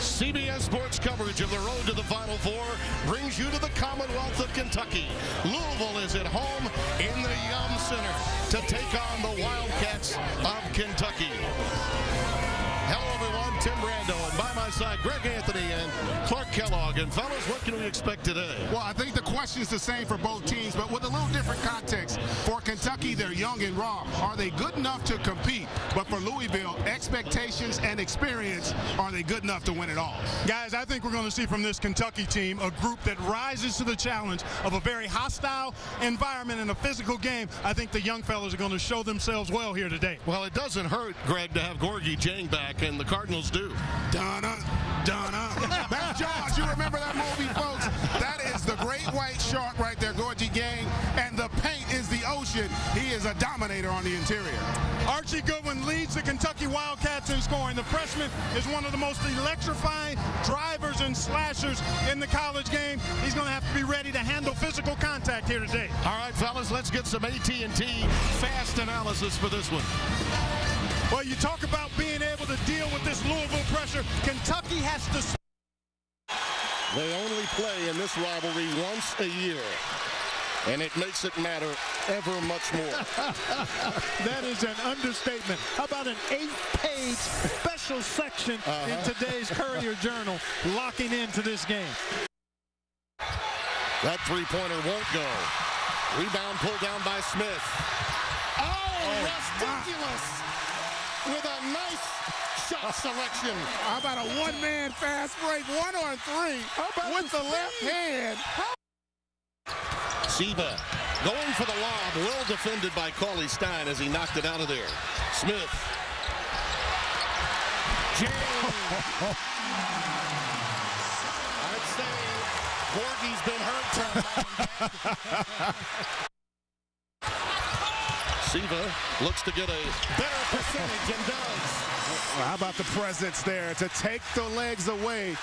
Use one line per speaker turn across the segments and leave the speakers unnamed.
CBS Sports coverage of the road to the Final Four brings you to the Commonwealth of Kentucky. Louisville is at home in the Yum Center to take on the Wildcats of Kentucky. Hello, everyone. Tim Brando, and by my side, Greg Anthony and Clark Kellogg. And fellas, what can we expect today?
Well, I think the question is the same for both teams, but with a little different context. For Kentucky, they're young and raw. Are they good enough to compete? But for Louisville, expectations and experience, are they good enough to win it all?
Guys, I think we're going to see from this Kentucky team a group that rises to the challenge of a very hostile environment in a physical game. I think the young fellas are going to show themselves well here today.
Well, it doesn't hurt, Greg, to have Gorgui Dieng back, and the Cardinals do.
Donna. That's Jaws. You remember that movie, folks? That is the great white shark right there, Gorgui Dieng, and the paint is the ocean. He is a dominator on the interior.
Archie Goodwin leads the Kentucky Wildcats in scoring. The freshman is one of the most electrifying drivers and slashers in the college game. He's going to have to be ready to handle physical contact here today.
All right, fellas, let's get some AT&T fast analysis for this one.
Well, you talk about being able to deal with this Louisville pressure. Kentucky has to...
They only play in this rivalry once a year, and it makes it matter ever much more.
That is an understatement. How about an 8-page special section in today's Courier Journal locking into this game?
That three-pointer won't go. Rebound pulled down by Smith. Oh, ridiculous! With a nice shot selection.
How about a one-man fast break, 1-on-3 with the left hand?
Siva going for the lob, well defended by Cauley Stein as he knocked it out of there. Smith. James. I'd say Gorgie's been hurt. Siva looks to get a better percentage and does.
Well, how about the presence there to take the legs away?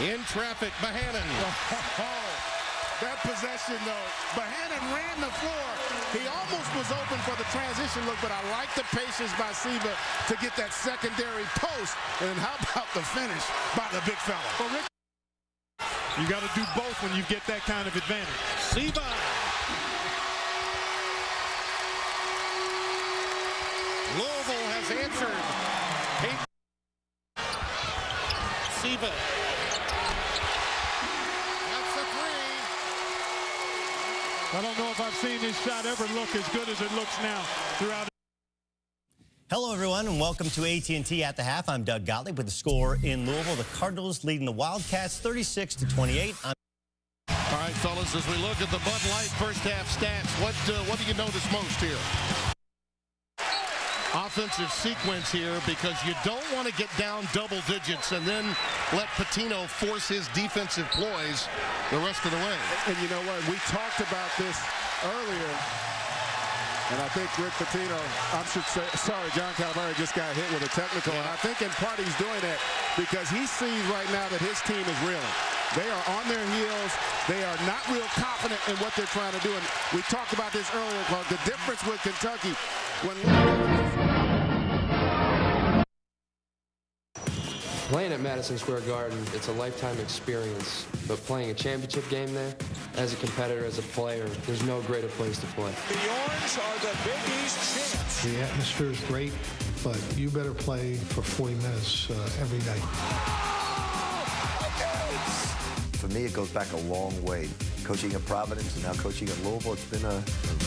In traffic, Bohannon.
That possession, though, Bohannon ran the floor. He almost was open for the transition look, but I like the patience by Siva to get that secondary post. And how about the finish by the big fella?
Well, Rick, you got to do both when you get that kind of advantage.
Siva. Louisville has answered. Siva.
I don't know if I've seen this shot ever look as good as it looks now throughout.
Hello, everyone, and welcome to AT&T at the half. I'm Doug Gottlieb with the score in Louisville. The Cardinals leading the Wildcats 36-28.
All right, fellas, as we look at the Bud Light first half stats, what do you notice most here? Offensive sequence here, because you don't want to get down double digits and then let Pitino force his defensive ploys the rest of the way.
And you know what? We talked about this earlier. And I think Rick Pitino, John Calipari just got hit with a technical. And I think in part he's doing that because he sees right now that his team is reeling. They are on their heels. They are not real confident in what they're trying to do. And we talked about this earlier, Clark. The difference with Kentucky
Playing at Madison Square Garden, it's a lifetime experience. But playing a championship game there, as a competitor, as a player, there's no greater place to play.
The Orange are the Big East champs.
The atmosphere is great, but you better play for 40 minutes every night.
For me, it goes back a long way. Coaching at Providence and now coaching at Louisville, it's been a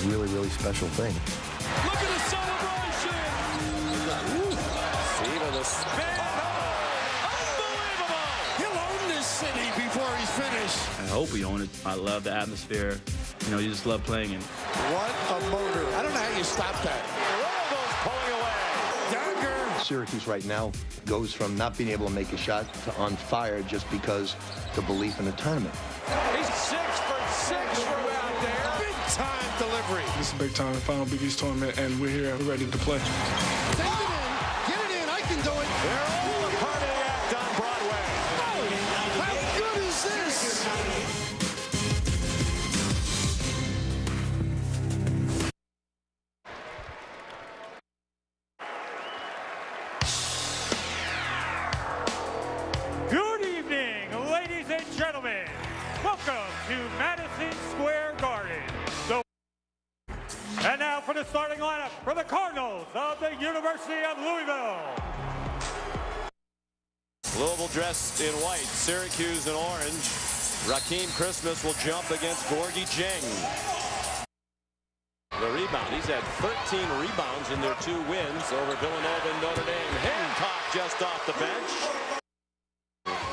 really, really special thing.
Look at the celebration! See to the spin. Unbelievable! He'll own this city before he's finished.
I hope we own it. I love the atmosphere. You know, you just love playing in.
What a motor. I don't know how you stop that. Louisville's pulling away. Dagger.
Syracuse right now goes from not being able to make a shot to on fire just because the belief in the tournament.
He's 6 for 6 from out there. Big time delivery.
This is a big time final Big East tournament, and we're here. We're ready to play.
Take it in. Get it in. I can do it. They're all a part of
of the University of Louisville.
Louisville dressed in white, Syracuse in orange. Raheem Christmas will jump against Gorgui Dieng. The rebound. He's had 13 rebounds in their 2 wins over Villanova and Notre Dame. Hancock just off the bench.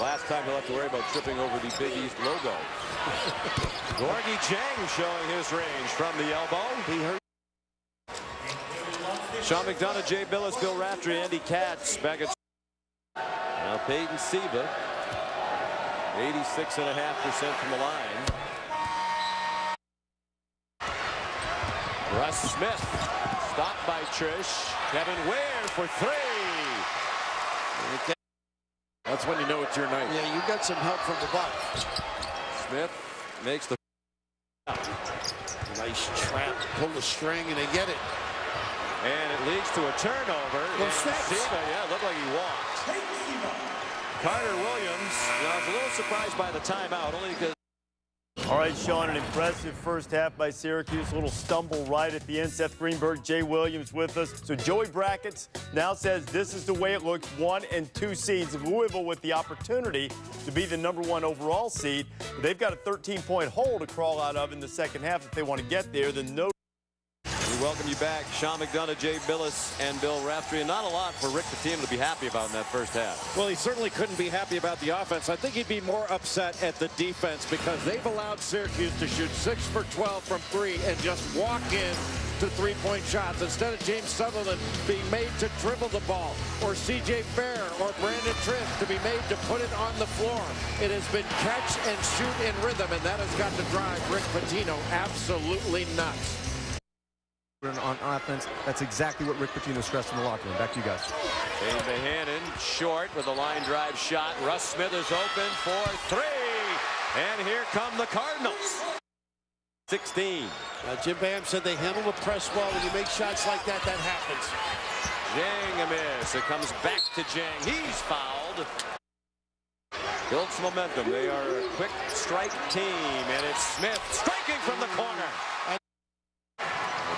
Last time he'll have to worry about tripping over the Big East logo. Gorgui Dieng showing his range from the elbow. He hurt. Sean McDonough, Jay Billis, Bill Raftery, Andy Katz back at. Now Peyton Siva, 86.5% from the line. Russ Smith, stopped by Trish. Kevin Ware for 3.
That's when you know it's your night.
Yeah, you got some help from the buck.
Smith makes the.
Nice trap, pull the string, and they get it.
And it leads to a turnover. And Siva, yeah, looked like he walked. Carter Williams, I was a little surprised by the timeout, only because.
All right, Sean, an impressive first half by Syracuse. A little stumble right at the end. Seth Greenberg, Jay Williams with us. So Joey Brackets now says this is the way it looks. 1 and 2 seeds of Louisville with the opportunity to be the #1 overall seed. But they've got a 13-point hole to crawl out of in the second half if they want to get there. Then no.
We welcome you back, Sean McDonough, Jay Billis, and Bill Raftery. And not a lot for Rick Pitino to be happy about in that first half.
Well, he certainly couldn't be happy about the offense. I think he'd be more upset at the defense because they've allowed Syracuse to shoot 6 for 12 from 3 and just walk in to 3-point shots instead of James Sutherland being made to dribble the ball, or C.J. Fair or Brandon Tripp to be made to put it on the floor. It has been catch and shoot in rhythm, and that has got to drive Rick Pitino absolutely nuts.
On offense, that's exactly what Rick Pitino stressed in the locker room. Back to you guys.
Dave Bohannon short with a line drive shot. Russ Smith is open for 3. And here come the Cardinals. 16.
Jim Boeheim said they handle the press well. When you make shots like that, that happens.
Dieng a miss. It comes back to Dieng. He's fouled. Builds momentum. They are a quick strike team. And it's Smith striking from the corner.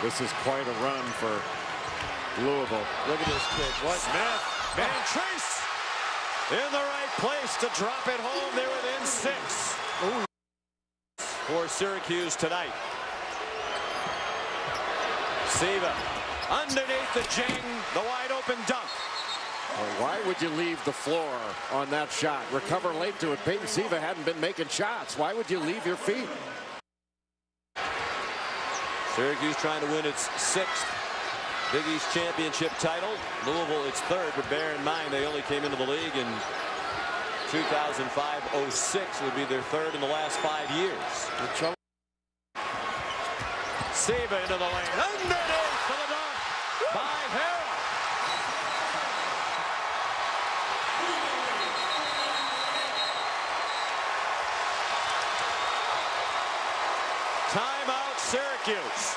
This is quite a run for Louisville. Look at this kid. What?
Smith, Van Trace in the right place to drop it home. They're within 6. Ooh. For Syracuse tonight. Siva underneath the Dieng, the wide open dunk.
Well, why would you leave the floor on that shot? Recover late to it. Peyton Siva hadn't been making shots. Why would you leave your feet?
Syracuse trying to win its 6th Big East championship title. Louisville its 3rd, but bear in mind they only came into the league in 2005-06. It would be their 3rd in the last 5 years. Siva into the lane. Underneath for the dunk by Harrell. Timeout, Syracuse.